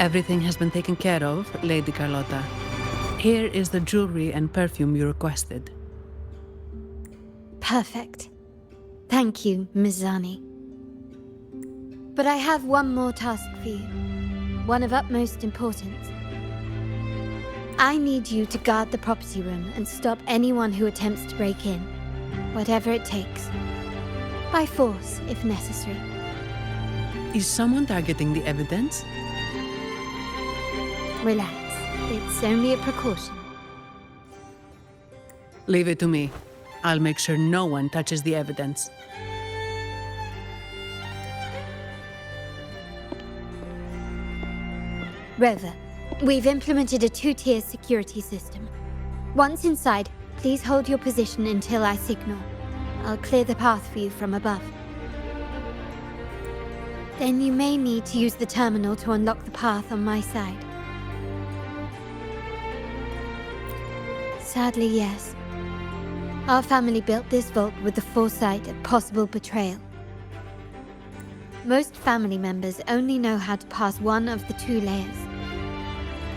Everything has been taken care of, Lady Carlotta. Here is the jewelry and perfume you requested. Perfect. Thank you, Ms. Zani. But I have one more task for you. One of utmost importance. I need you to guard the property room and stop anyone who attempts to break in. Whatever it takes. By force, if necessary. Is someone targeting the evidence? Relax. It's only a precaution. Leave it to me. I'll make sure no one touches the evidence. Rover, we've implemented a 2-tier security system. Once inside, please hold your position until I signal. I'll clear the path for you from above. Then you may need to use the terminal to unlock the path on my side. Sadly, yes. Our family built this vault with the foresight of possible betrayal. Most family members only know how to pass one of the 2 layers.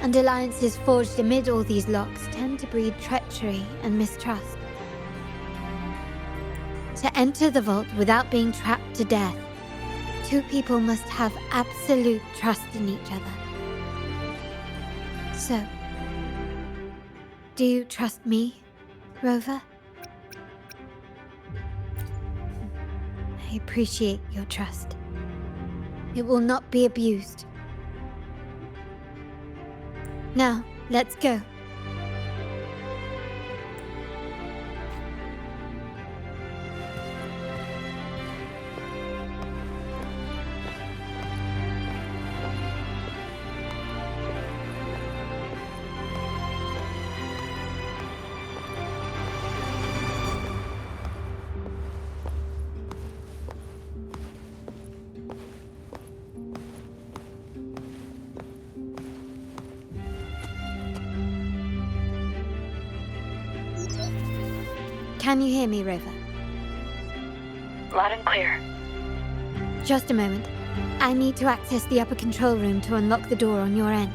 And alliances forged amid all these locks tend to breed treachery and mistrust. To enter the vault without being trapped to death, 2 people must have absolute trust in each other. So, do you trust me, Rover? I appreciate your trust. It will not be abused. Now, let's go. Can you hear me, Rover? Loud and clear. Just a moment. I need to access the upper control room to unlock the door on your end.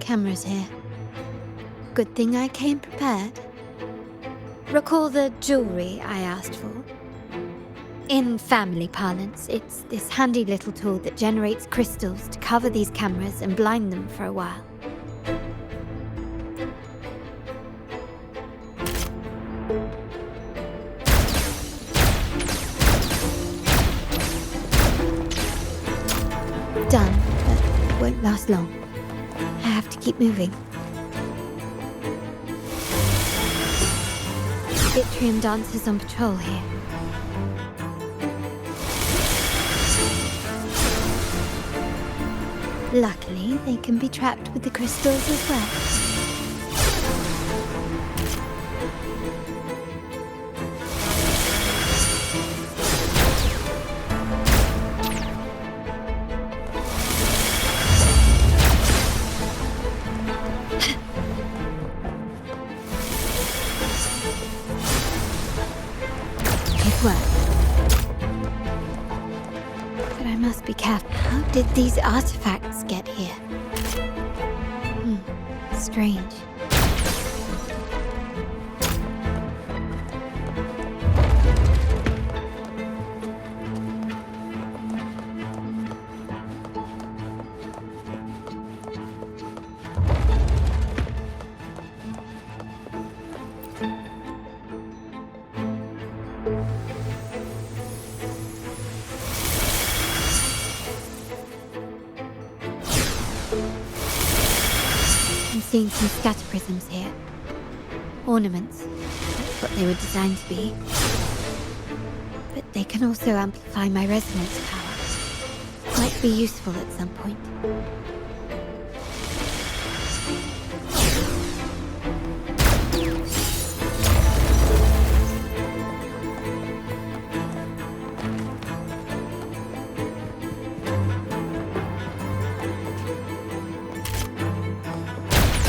Cameras here. Good thing I came prepared. Recall the jewelry I asked for? In family parlance, it's this handy little tool that generates crystals to cover these cameras and blind them for a while. Done, but won't last long. I have to keep moving. Yttrium dancers on patrol here. Luckily, they can be trapped with the crystals as well. But I must be careful. How did these artifacts get here? Strange. I'm seeing some scatter prisms here. Ornaments. That's what they were designed to be. But they can also amplify my resonance power. Might be useful at some point.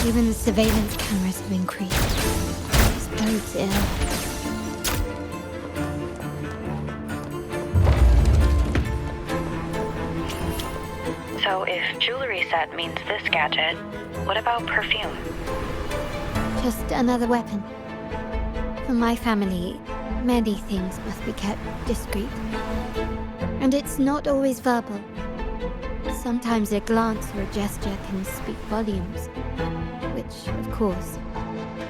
Even the surveillance cameras have increased. This bodes ill. So if jewelry set means this gadget, what about perfume? Just another weapon. For my family, many things must be kept discreet. And it's not always verbal. Sometimes a glance or a gesture can speak volumes, which, of course,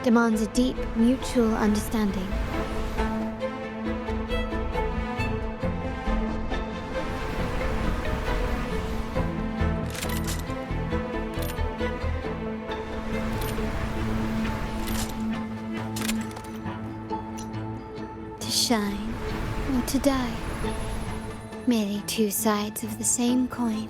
demands a deep mutual understanding. To shine or to die. Merely two sides of the same coin.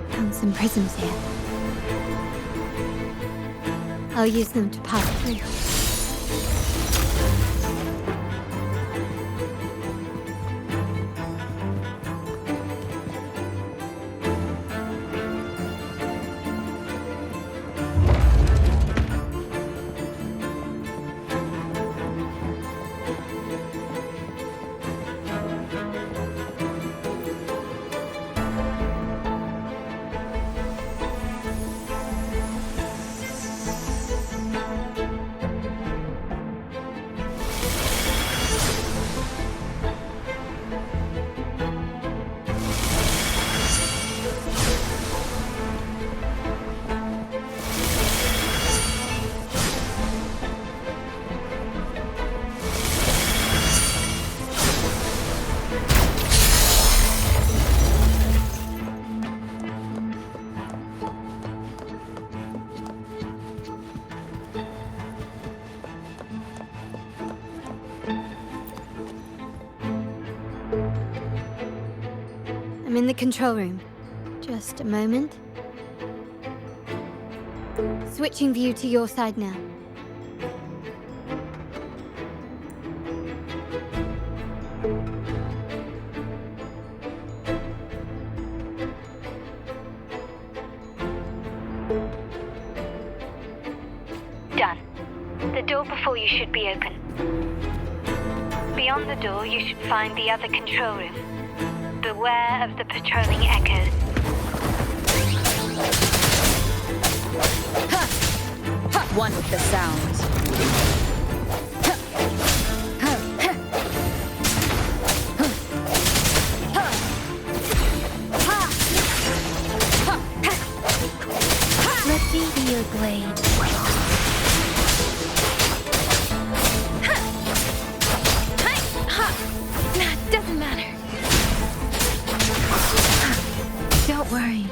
Found some prisms here. I'll use them to pass through. I'm in the control room. Just a moment. Switching view to your side now. Done. The door before you should be open. Beyond the door, you should find the other control room. Beware of the patrolling echoes. One with the sounds. Let me be your blade. Doesn't matter. Don't worry.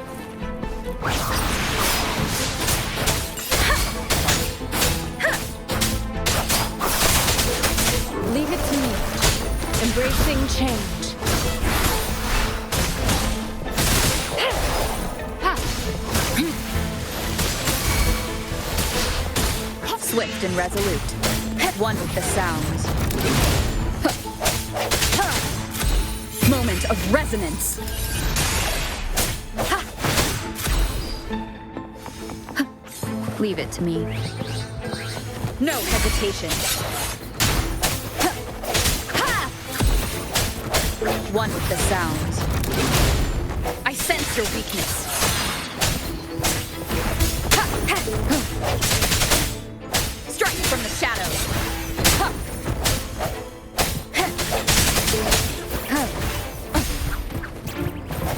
Leave it to me. Embracing change. Swift and resolute. One with the sounds. Moment of resonance. Leave it to me. No hesitation. One with the sounds. I sense your weakness. Strike from the shadows.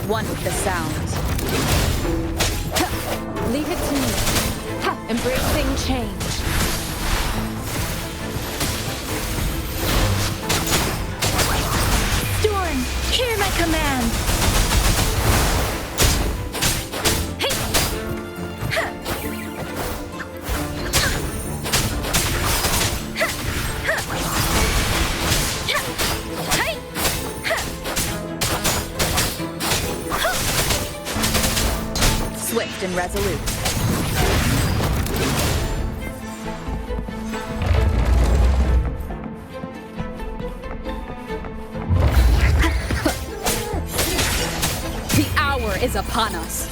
One with the sounds. Leave it to me. Embracing change. Storm, hear my command. Swift and resolute. The hour is upon us.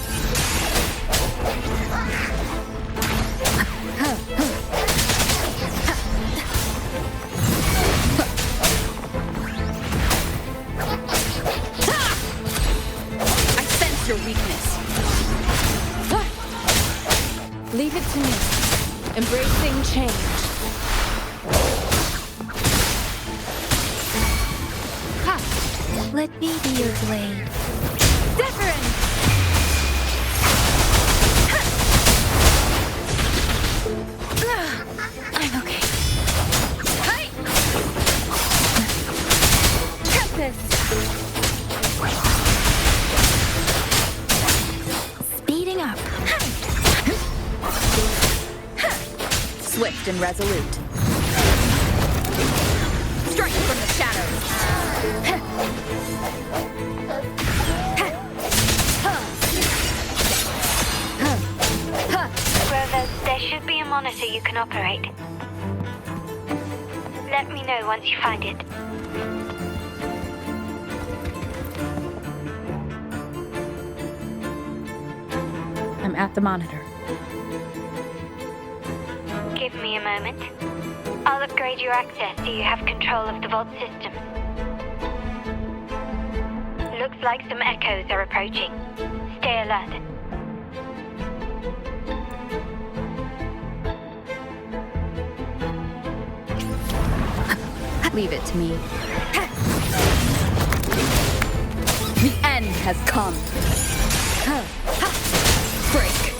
I sense your weakness. Leave it to me. Embracing change. Ha! Let me be your blade. Different! I'm okay. Hey! Tempest! Speeding up. Swift and resolute. Strike from the shadows. Rover, there should be a monitor you can operate. Let me know once you find it. I'm at the monitor. Give me a moment. I'll upgrade your access so you have control of the vault system. Looks like some echoes are approaching. Stay alert. Leave it to me. The end has come. Break.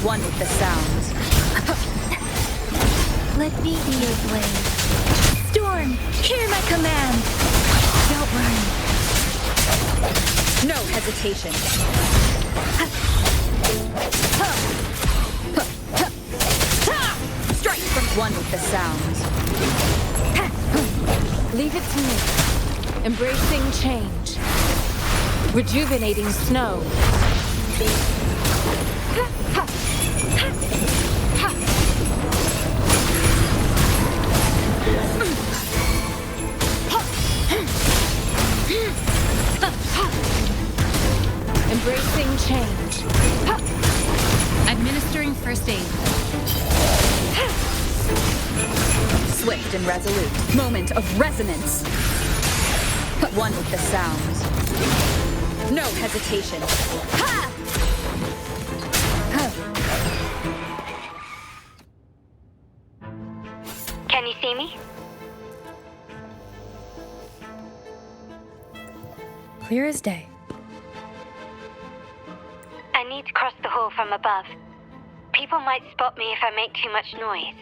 One with the sounds. Let me be your blade. Storm, hear my command. Don't worry. No hesitation. Strike from one with the sounds. Leave it to me. Embracing change. Rejuvenating snow. Embracing change. Administering first aid. Swift and resolute. Moment of resonance. One with the sounds. No hesitation. Can you see me? Clear as day. I need to cross the hall from above. People might spot me if I make too much noise.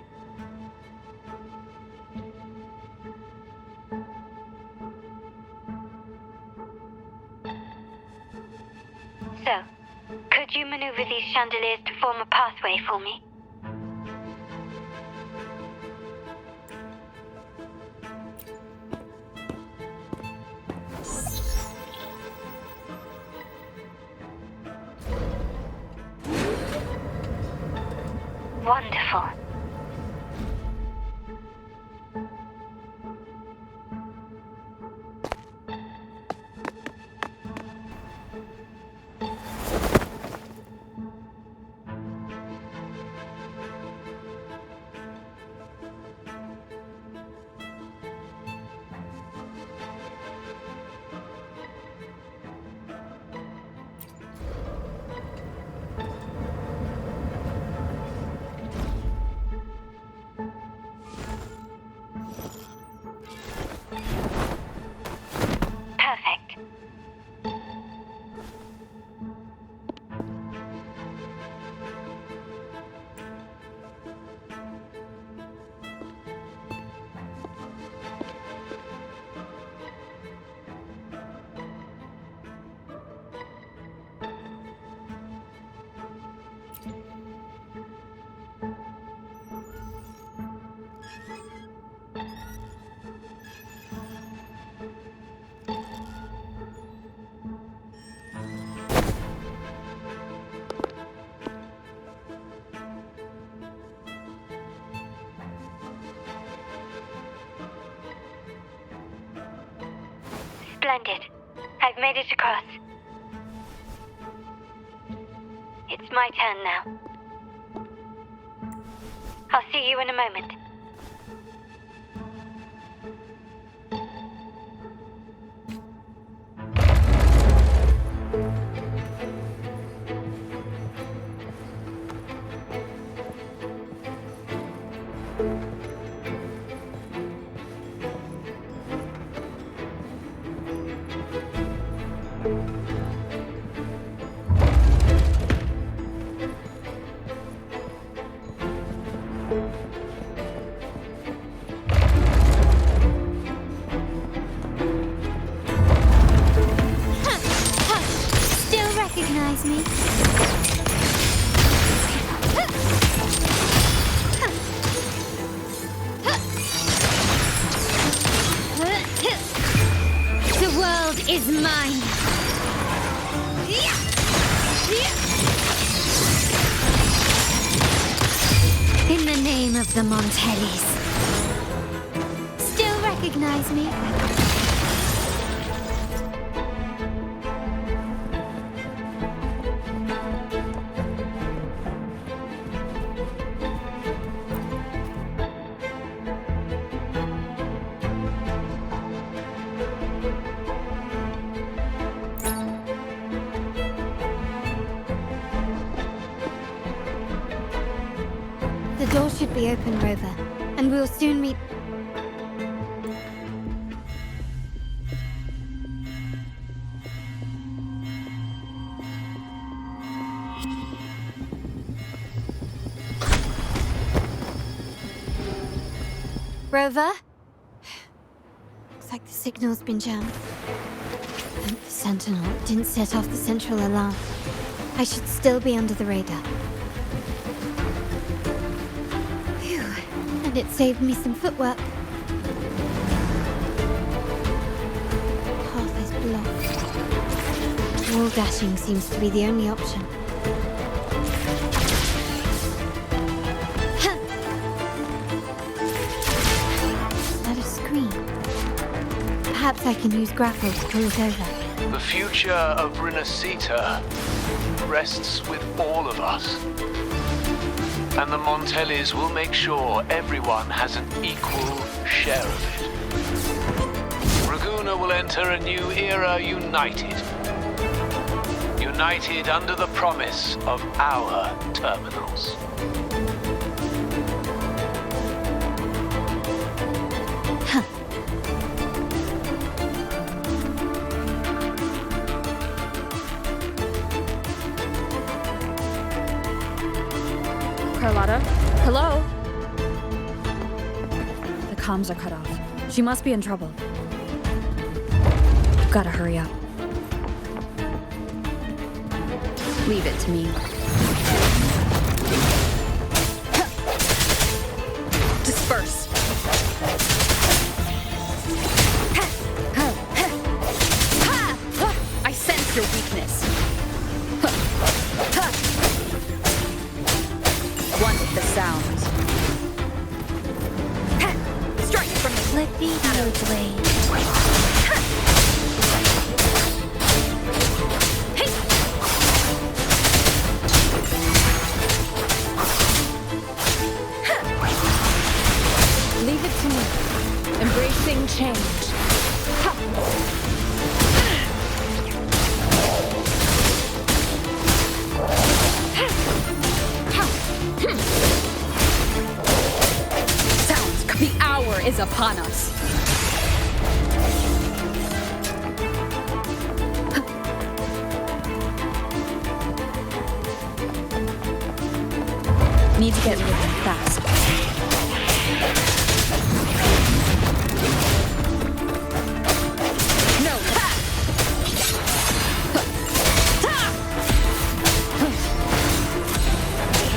So, could you maneuver these chandeliers to form a pathway for me? Wonderful. Splendid. I've made it across. It's my turn now. I'll see you in a moment. Still recognize me? The world is mine. In the name of the Montellis. Still recognize me? The door should be open, Rover, and we'll soon meet. Rover? Looks like the signal's been jammed. Thank the Sentinel didn't set off the central alarm. I should still be under the radar. Phew. And it saved me some footwork. Path is blocked. Wall dashing seems to be the only option. Perhaps I can use grapple to pull it over. The future of Rinascita rests with all of us. And the Montellis will make sure everyone has an equal share of it. Raguna will enter a new era united. United under the promise of our terminals. Carlotta? Hello? The comms are cut off. She must be in trouble. Gotta hurry up. Leave it to me. Disperse. I sense your weakness. One with the sounds. Strike from the Flippy blade. Leave it to me. Embracing change. Sounds. The hour is upon us. Need to get rid of them fast. No.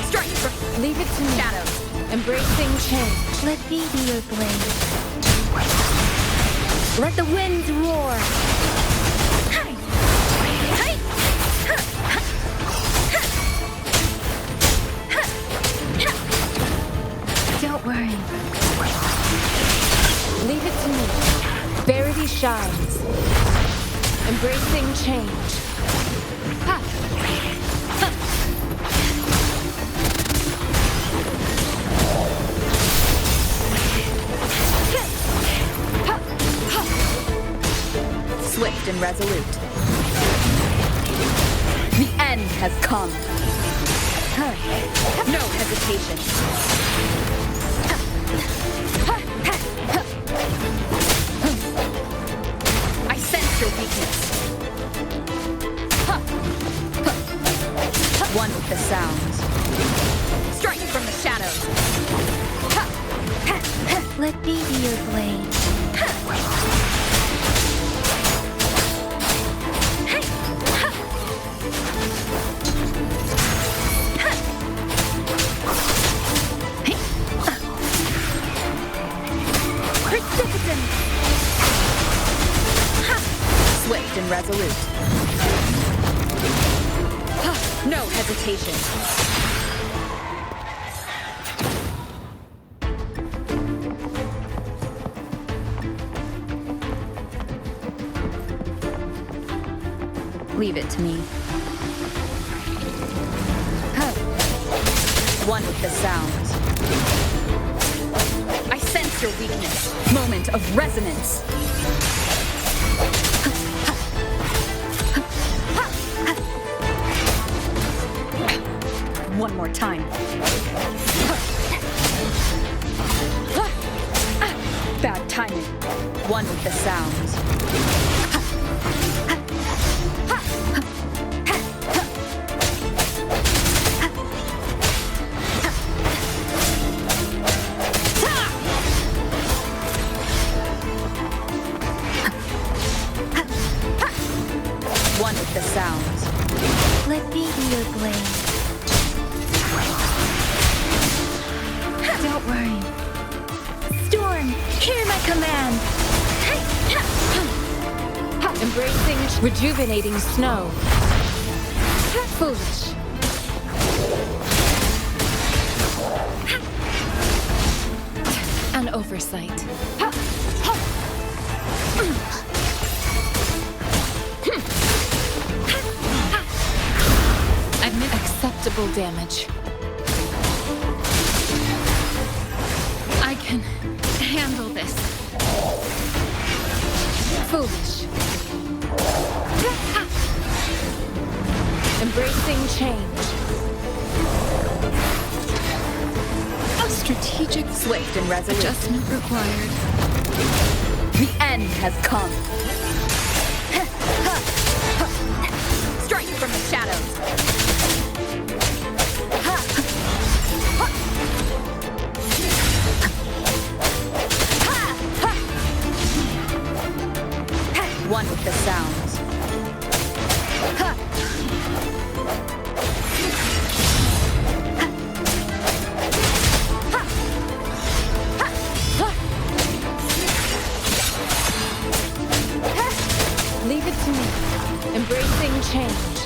Strike. Leave it to me. Shadows. Embracing change. Flippy blade. Let the winds roar. Don't worry. Leave it to me. Verity shines. Embracing change. Ha! Swift and resolute. The end has come. No hesitation. I sense your weakness. One with the sounds. Strike from the shadows. Let me be your blade. Swift and resolute. No hesitation. Leave it to me. One with the sounds. I sense your weakness. Moment of resonance. One more time. Bad timing. One with the sounds. One with the sounds. Let me be your blade. Don't worry. Storm, hear my command. Embracing rejuvenating snow. Foolish. An oversight. Admit acceptable damage. I can handle this. Foolish. Embracing change. A strategic Swift and resolute. adjustment required. The end has come. Strike from the shadows. One with the sounds. Leave it to me. Embracing change.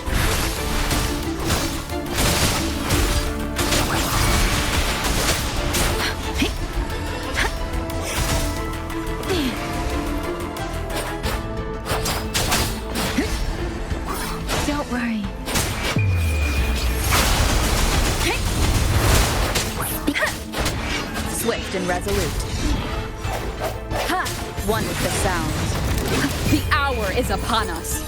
Don't worry. Swift and resolute. One with the sounds. The hour is upon us.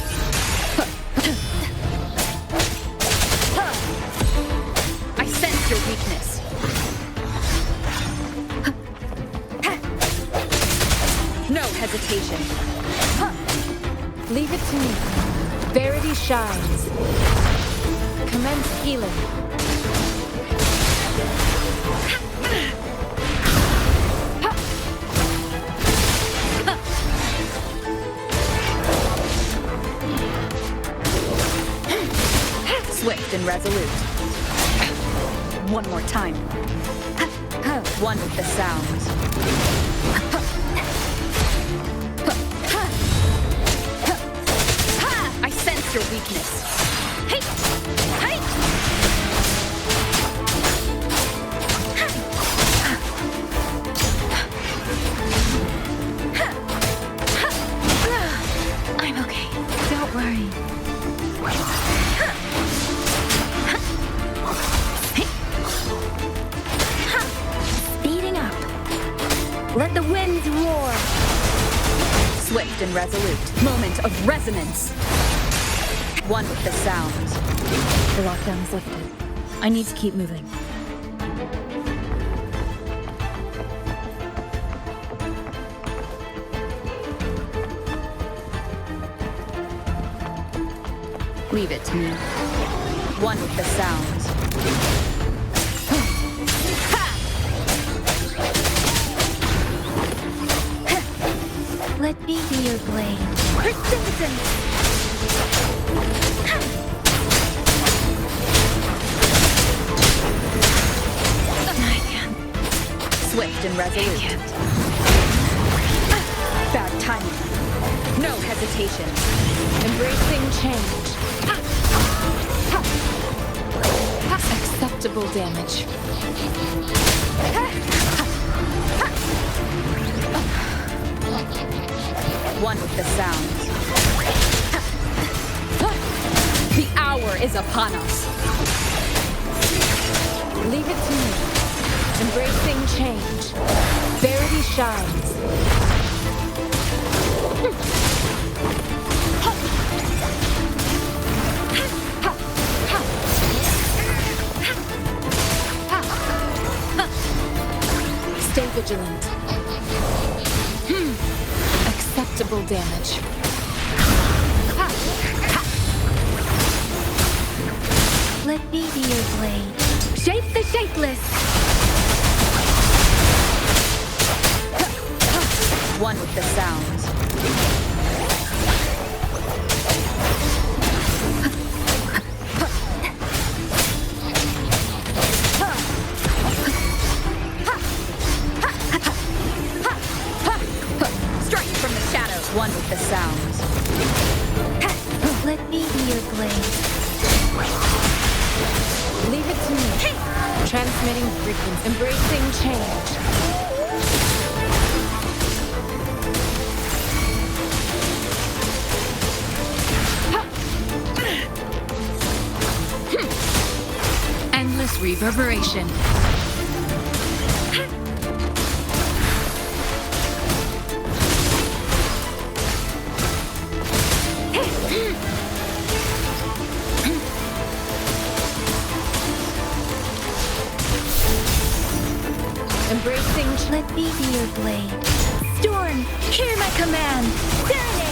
I sense your weakness. No hesitation. Leave it to me. Verity shines. Commence healing. Swift and resolute. One more time. One with the sounds. I sense your weakness. Hey! Hey! I'm okay. Let the winds roar! Swift and resolute. Moment of resonance. One with the sounds. The lockdown is lifted. I need to keep moving. Leave it to me. One with the sounds. Let me be your blade. Persistence! Swift and resolute. Bad timing. No hesitation. Embracing change. Acceptable damage. One with the sounds. The hour is upon us. Leave it to me. Embracing change. Verity shines. Stay vigilant. Acceptable damage. Let me be your blade. Shape the shapeless! One with the sounds. Strike from the shadows. One with the sounds. Let me be your blade. Leave it to me. Transmitting frequency. Embracing change. Endless reverberation. Embracing. Let me be your blade. Storm, hear my command. Serenade.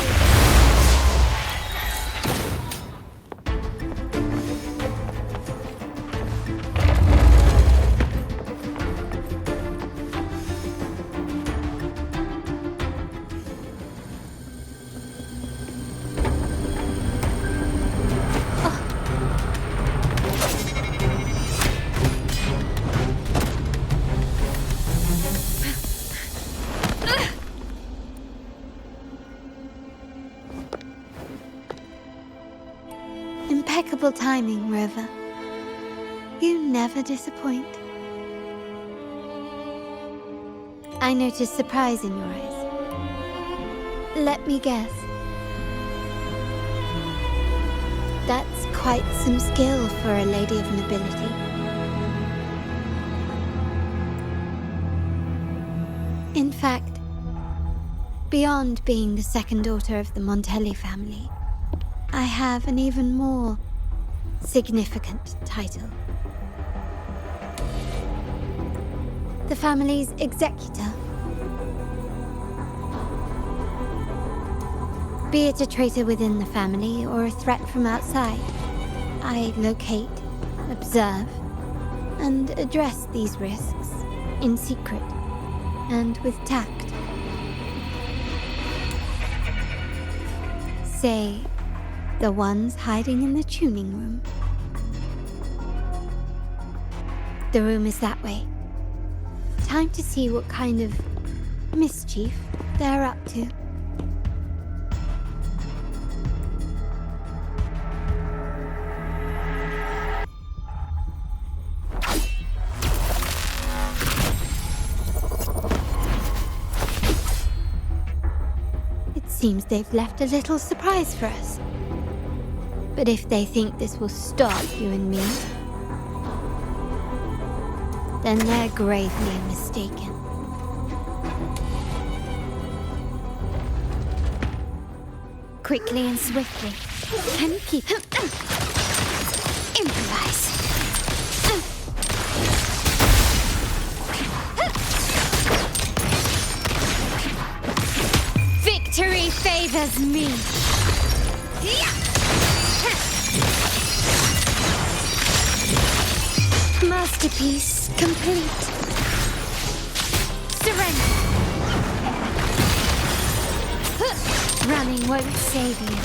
Impeccable timing, Rover. You never disappoint. I notice surprise in your eyes. Let me guess. That's quite some skill for a lady of nobility. In fact, beyond being the second daughter of the Montelli family, I have an even more significant title. The family's executor. Be it a traitor within the family or a threat from outside, I locate, observe, and address these risks in secret and with tact. Say, the ones hiding in the tuning room. The room is that way. Time to see what kind of mischief they're up to. It seems they've left a little surprise for us. But if they think this will stop you and me, then they're gravely mistaken. quickly and swiftly. Can you keep him? Improvise. Victory favors me. Masterpiece complete. Surrender. Running won't save you.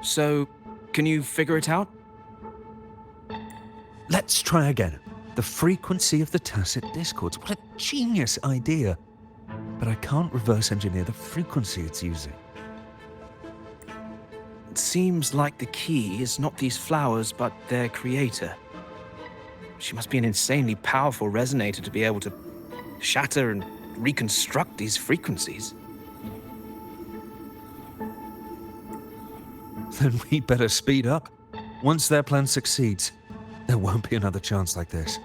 So, can you figure it out? Let's try again. The frequency of the tacit discords. What a genius idea. But I can't reverse engineer the frequency it's using. It seems like the key is not these flowers, but their creator. She must be an insanely powerful resonator to be able to shatter and reconstruct these frequencies. Then we better speed up. Once their plan succeeds, there won't be another chance like this.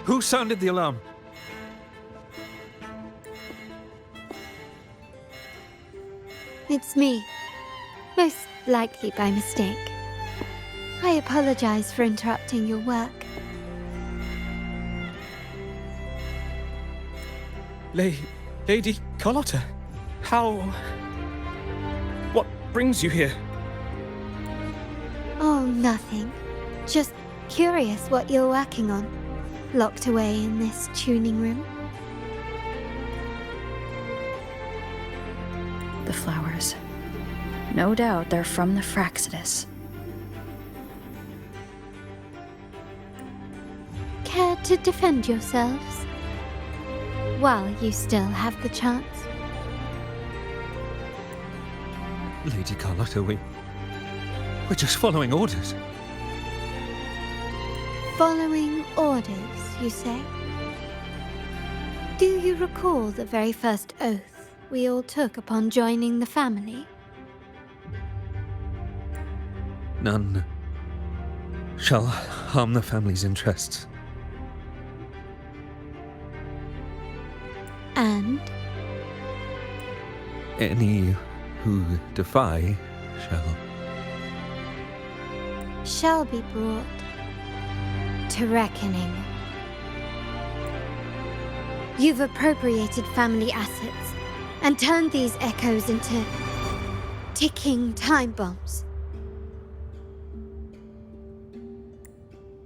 Who sounded the alarm? It's me. Most likely by mistake. I apologize for interrupting your work. Lady Carlotta, how... What brings you here? Oh, nothing. Just curious what you're working on. Locked away in this tuning room. The flowers. No doubt they're from the Fraxidus. Care to defend yourselves? While you still have the chance. Lady Carlotta, we're just following orders. Following orders, you say? Do you recall the very first oath we all took upon joining the family? None shall harm the family's interests. And? Any who defy Shall be brought to reckoning. You've appropriated family assets and turned these echoes into ticking time bombs.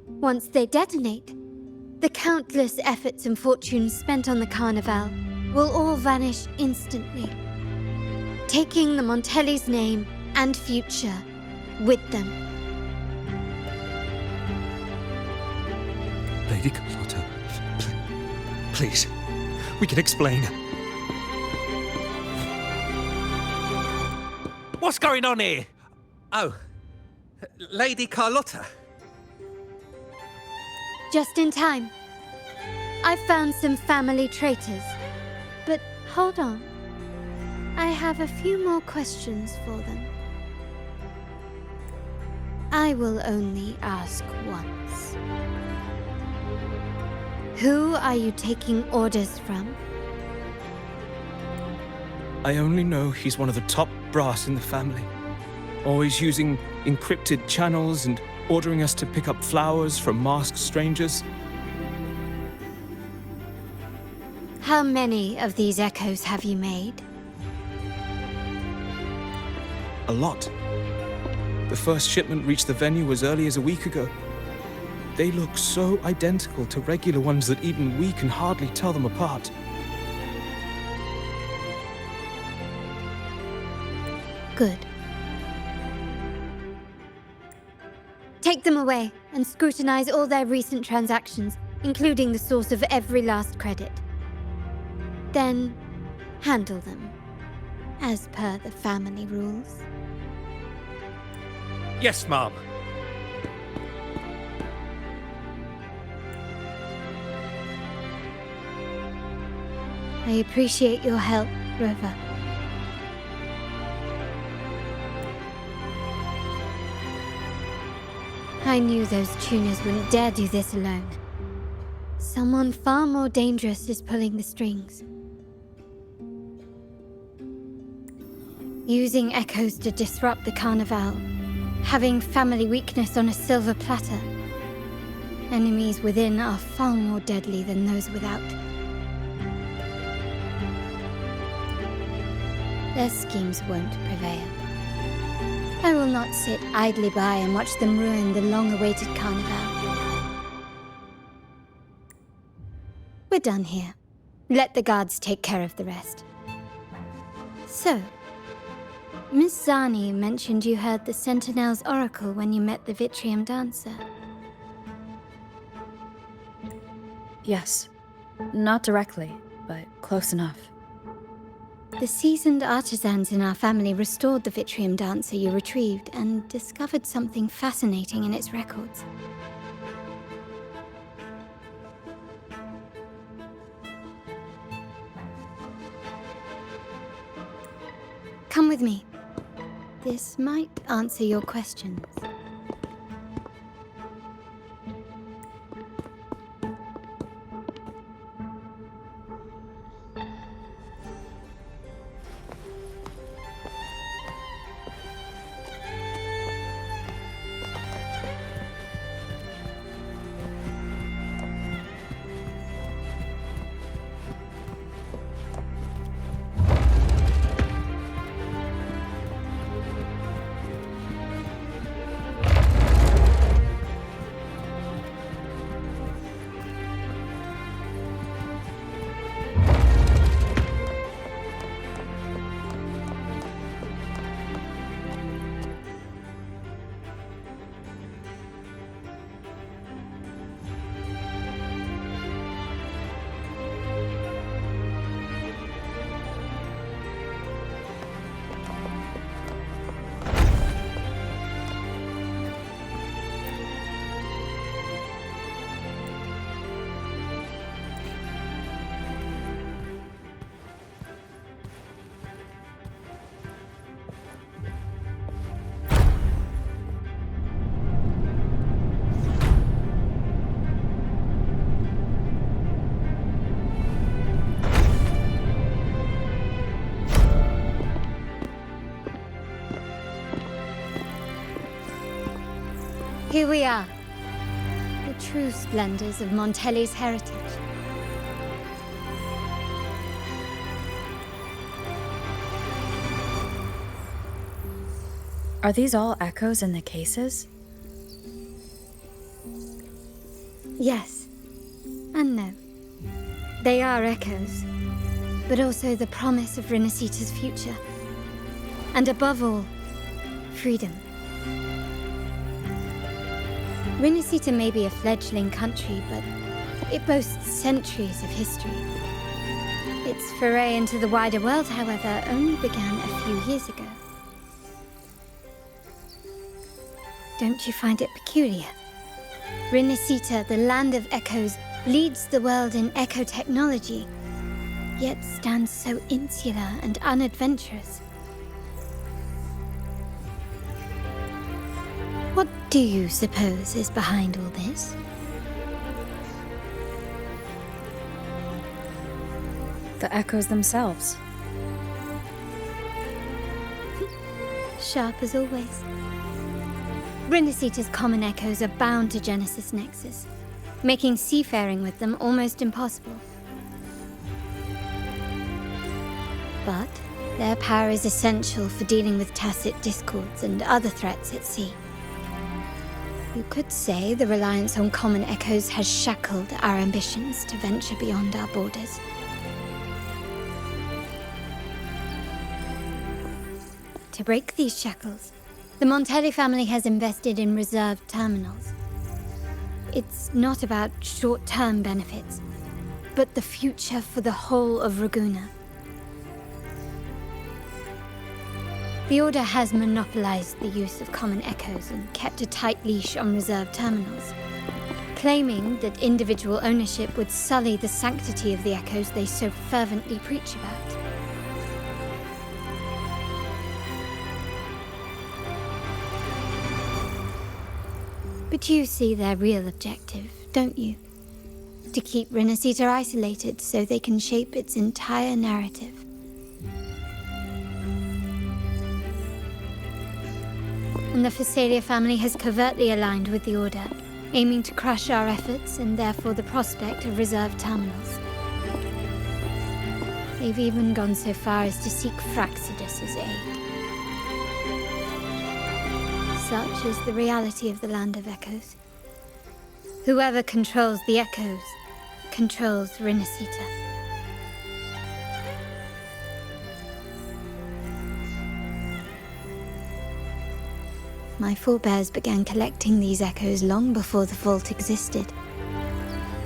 Once they detonate, the countless efforts and fortunes spent on the Carnival will all vanish instantly, taking the Montelli's name and future with them. Lady Carlotta, please, we can explain. What's going on here? Oh, Lady Carlotta. Just in time. I found some family traitors. But hold on. I have a few more questions for them. I will only ask once. Who are you taking orders from? I only know he's one of the top brass in the family. Always using encrypted channels and ordering us to pick up flowers from masked strangers. How many of these echoes have you made? A lot. The first shipment reached the venue as early as a week ago. They look so identical to regular ones that even we can hardly tell them apart. Good. Take them away and scrutinize all their recent transactions, including the source of every last credit. Then, handle them, as per the family rules. Yes, Mom. I appreciate your help, Rover. I knew those tuners wouldn't dare do this alone. Someone far more dangerous is pulling the strings. Using echoes to disrupt the Carnival. Having family weakness on a silver platter. Enemies within are far more deadly than those without. Their schemes won't prevail. I will not sit idly by and watch them ruin the long-awaited Carnival. We're done here. Let the guards take care of the rest. So, Miss Zani mentioned you heard the Sentinel's oracle when you met the Vitrium dancer. Yes. Not directly, but close enough. The seasoned artisans in our family restored the Vitrium dancer you retrieved and discovered something fascinating in its records. Come with me. This might answer your questions. Here we are. The true splendors of Montelli's heritage. Are these all echoes in the cases? Yes. And no. They are echoes, but also the promise of Renacita's future. And above all, freedom. Renacita may be a fledgling country, but it boasts centuries of history. Its foray into the wider world, however, only began a few years ago. Don't you find it peculiar? Renacita, the land of echoes, leads the world in echo technology, yet stands so insular and unadventurous. What do you suppose is behind all this? The echoes themselves. Sharp as always. Renacita's common echoes are bound to Genesis Nexus, making seafaring with them almost impossible. But their power is essential for dealing with tacit discords and other threats at sea. You could say the reliance on common echoes has shackled our ambitions to venture beyond our borders. To break these shackles, the Montelli family has invested in reserved terminals. It's not about short-term benefits, but the future for the whole of Raguna. The Order has monopolized the use of common echoes and kept a tight leash on reserve terminals, claiming that individual ownership would sully the sanctity of the echoes they so fervently preach about. But you see their real objective, don't you? To keep Renacita isolated so they can shape its entire narrative. And the Phasalia family has covertly aligned with the Order, aiming to crush our efforts and therefore the prospect of reserved terminals. They've even gone so far as to seek Fraxidus's aid. Such is the reality of the Land of Echoes. Whoever controls the Echoes controls Renacita. My forebears began collecting these echoes long before the vault existed,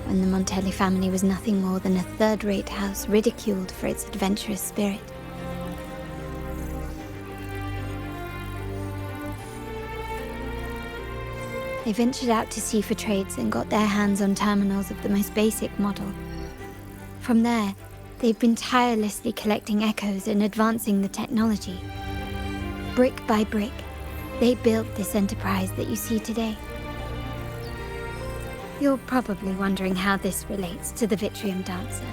when the Montelli family was nothing more than a third-rate house ridiculed for its adventurous spirit. They ventured out to sea for trades and got their hands on terminals of the most basic model. From there, they've been tirelessly collecting echoes and advancing the technology. Brick by brick, they built this enterprise that you see today. You're probably wondering how this relates to the Vitrium Dancer.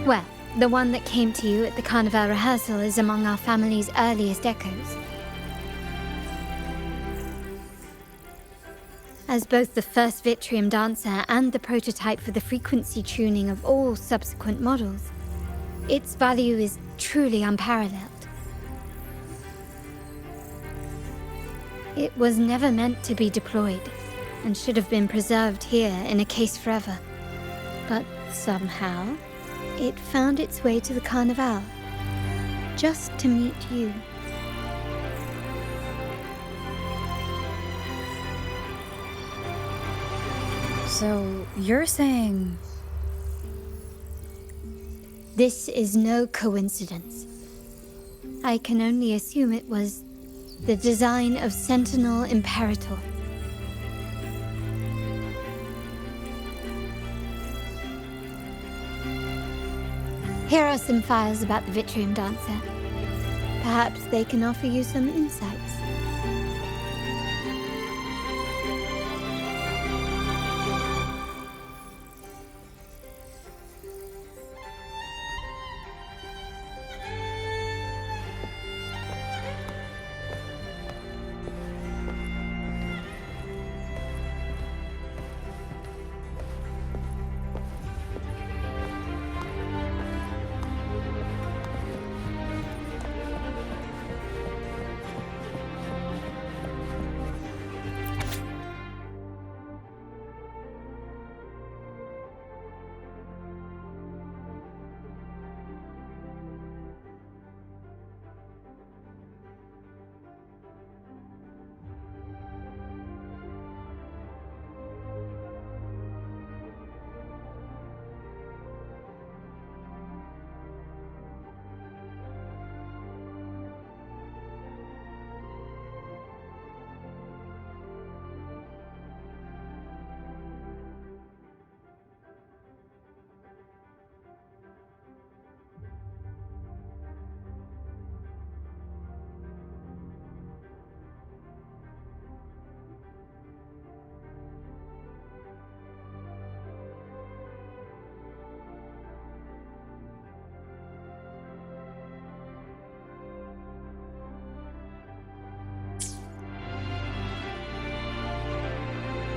Well, the one that came to you at the Carnival rehearsal is among our family's earliest echoes. As both the first Vitrium Dancer and the prototype for the frequency tuning of all subsequent models, its value is truly unparalleled. It was never meant to be deployed, and should have been preserved here in a case forever. But somehow, it found its way to the Carnival, just to meet you. So, you're saying... This is no coincidence. I can only assume it was the design of Sentinel Imperator. Here are some files about the Vitrium Dancer. Perhaps they can offer you some insights.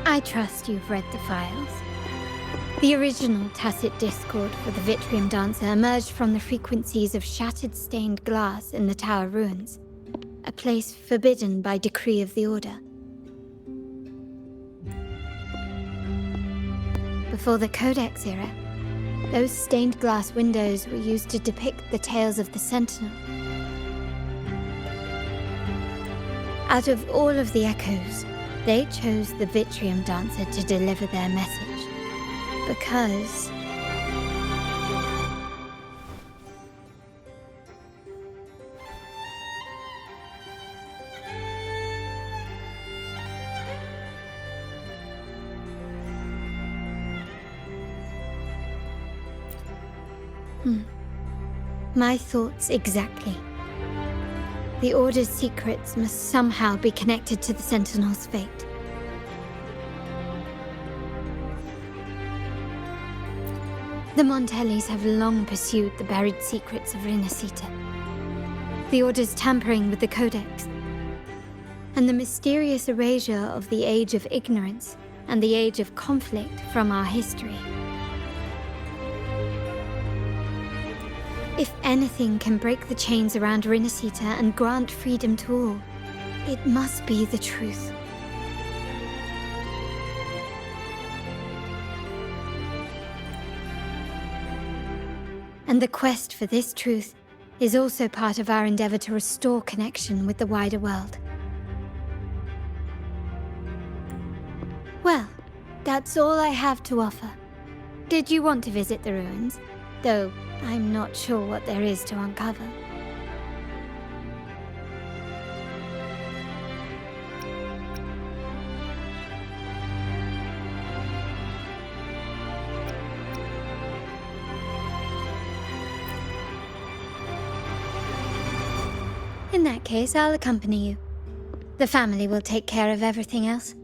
I trust you've read the files. The original tacit discord for the Vitrium Dancer emerged from the frequencies of shattered stained glass in the tower ruins, a place forbidden by decree of the Order. Before the Codex era, those stained glass windows were used to depict the tales of the Sentinel. Out of all of the echoes, they chose the Vitrium Dancer to deliver their message, because My thoughts exactly. The Order's secrets must somehow be connected to the Sentinel's fate. The Montellis have long pursued the buried secrets of Rinascita. The Order's tampering with the Codex, and the mysterious erasure of the Age of Ignorance and the Age of Conflict from our history. If anything can break the chains around Rinascita and grant freedom to all, it must be the truth. And the quest for this truth is also part of our endeavor to restore connection with the wider world. Well, that's all I have to offer. Did you want to visit the ruins? Though I'm not sure what there is to uncover. In that case, I'll accompany you. The family will take care of everything else.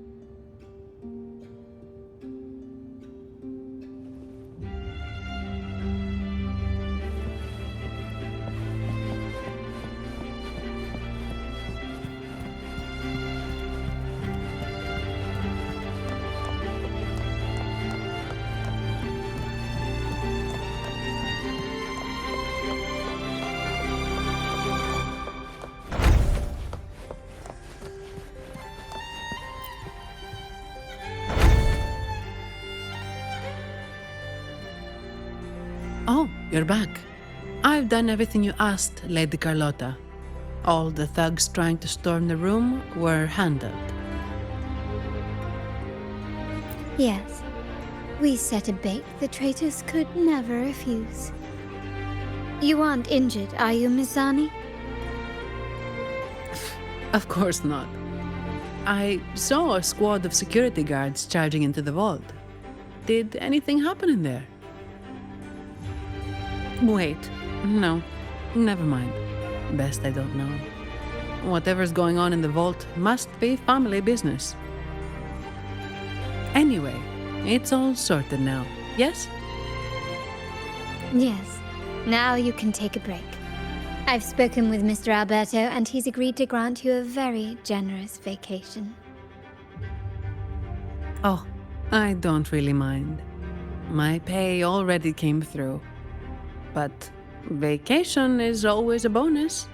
Oh, you're back. I've done everything you asked, Lady Carlotta. All the thugs trying to storm the room were handled. Yes. We set a bait the traitors could never refuse. You aren't injured, are you, Miss Zani? Of course not. I saw a squad of security guards charging into the vault. Did anything happen in there? Wait, no, never mind. Best I don't know. Whatever's going on in the vault must be family business. Anyway, it's all sorted now, yes? Yes. Now you can take a break. I've spoken with Mr. Alberto, and he's agreed to grant you a very generous vacation. Oh, I don't really mind. My pay already came through. But vacation is always a bonus.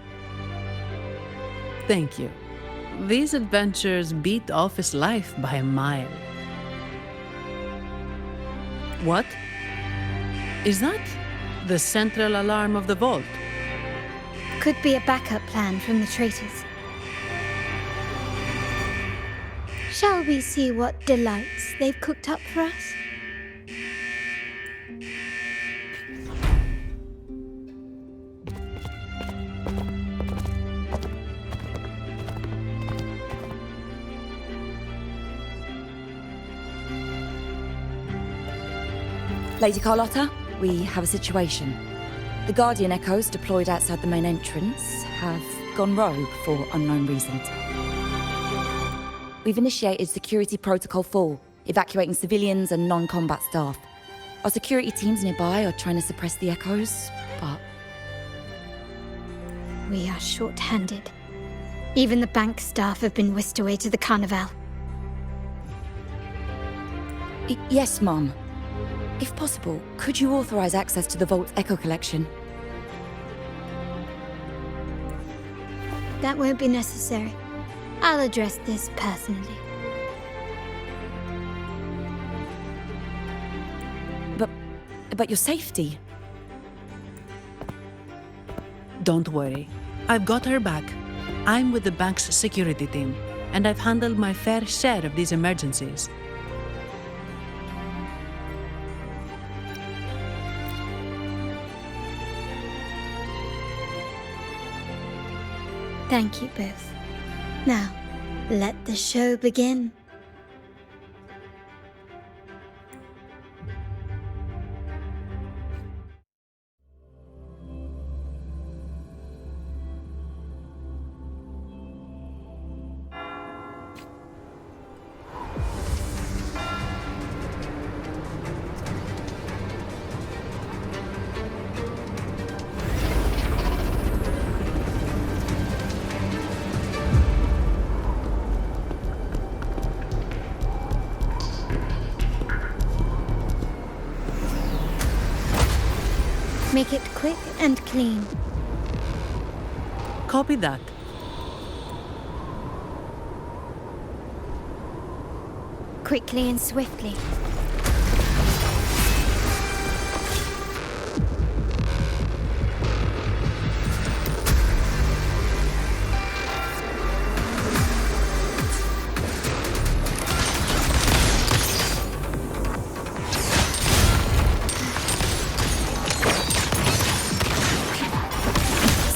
Thank you. These adventures beat office life by a mile. What? Is that the central alarm of the vault? Could be a backup plan from the traitors. Shall we see what delights they've cooked up for us? Lady Carlotta, we have a situation. The Guardian Echoes deployed outside the main entrance have gone rogue for unknown reasons. We've initiated Security Protocol 4, evacuating civilians and non-combat staff. Our security teams nearby are trying to suppress the Echoes, but... We are short-handed. Even the bank staff have been whisked away to the Carnival. Yes, Mum. If possible, could you authorize access to the Vault's Echo collection? That won't be necessary. I'll address this personally. But your safety? Don't worry. I've got her back. I'm with the bank's security team, and I've handled my fair share of these emergencies. Thank you both. Now, let the show begin. Make it quick and clean. Copy that. Quickly and swiftly.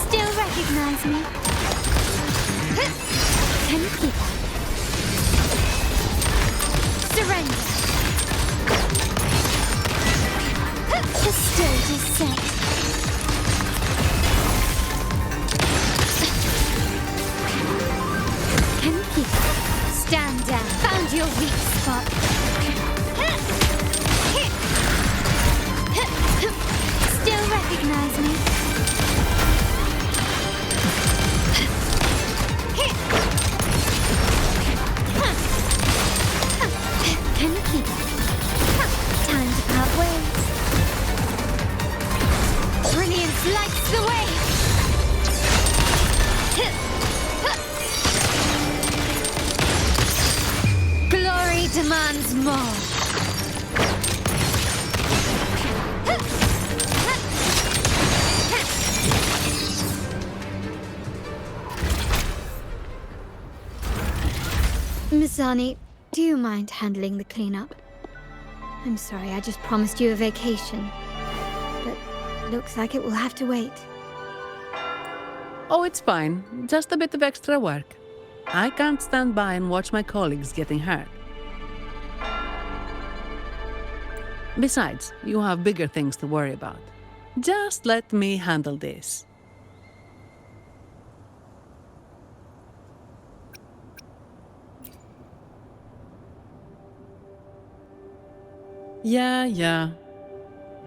Still recognize me? Can you keep up? Surrender. The stage is set. Can you keep up? Stand down. Found your weak spot. Still recognize me? Can you keep up? Time to part ways. Brilliance lights the way. Glory demands more. Mizani, do you mind handling the cleanup? I'm sorry, I just promised you a vacation. But looks like it will have to wait. Oh, it's fine. Just a bit of extra work. I can't stand by and watch my colleagues getting hurt. Besides, you have bigger things to worry about. Just let me handle this. Yeah.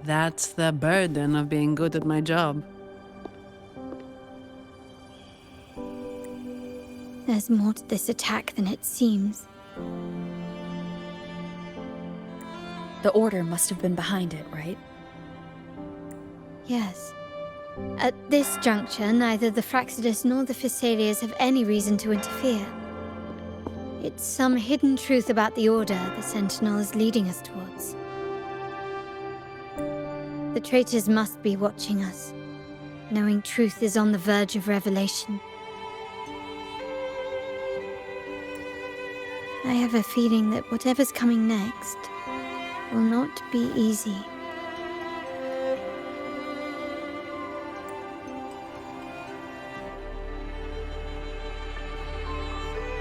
That's the burden of being good at my job. There's more to this attack than it seems. The Order must have been behind it, right? Yes. At this juncture, neither the Fraxidus nor the Physaelias have any reason to interfere. It's some hidden truth about the Order the Sentinel is leading us towards. The traitors must be watching us, knowing truth is on the verge of revelation. I have a feeling that whatever's coming next will not be easy.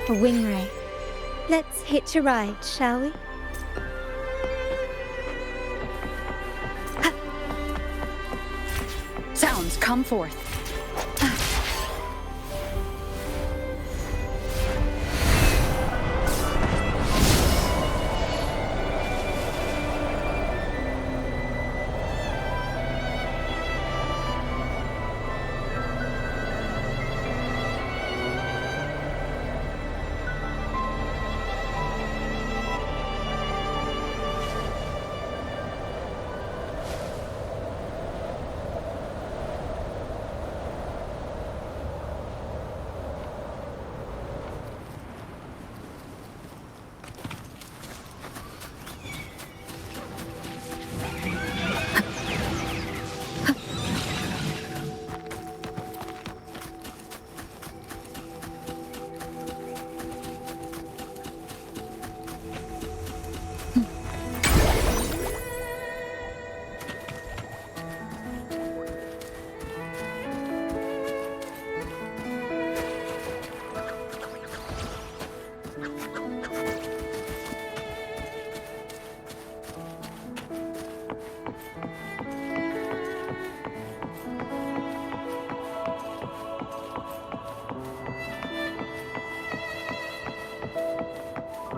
A wing ray. Let's hitch a ride, shall we? Sounds, come forth.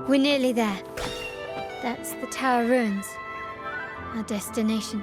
We're nearly there. That's the Tower ruins. Our destination.